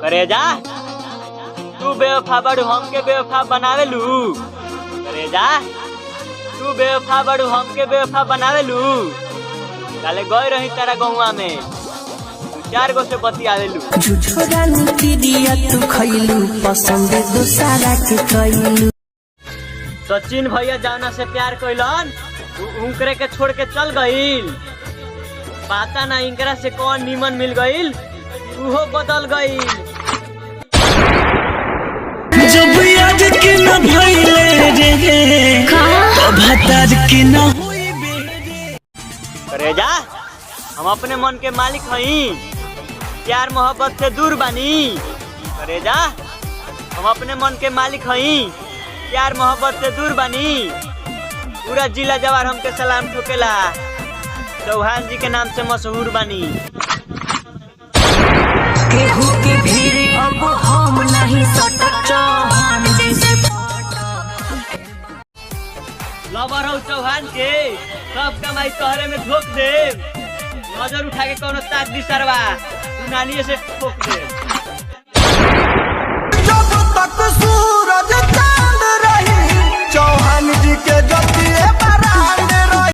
करे जा तू बेवफा बड़ू हमके बेवफा बनावेलू। करे जा तू बेवफा बड़ू हमके बेवफा बनावेलू। काले गए रही तारा गौवा में 4 गो से बतियावेलू। झूठोरा नीतिया तू खइलू पसंद दूसरा के कइलू। सचिन भैया जाना से प्यार कइलन उनकरे के छोड़ के चल गईल। पता ना इनकरा से कौन नीमन मिल गईल उहो बदल गईल। जब याद के न भइले रे भतार के न होई बेरे। करे जा हम अपने मन के मालिक हई प्यार मोहब्बत से दूर बानी। करे जा हम अपने मन के मालिक हई प्यार मोहब्बत से दूर बानी। पूरा जिला जवार हमके सलाम ठोकेला। चौहान जी के नाम से मशहूर बानी। केहू के भीड़ अब हम नहीं सटक चौहान जैसे लवर हो चौहान के सब कमाई तोहरे में ठोक दे। नजर उठा के कोनो ताक दी सरवा तू नानिए से ठोक दे।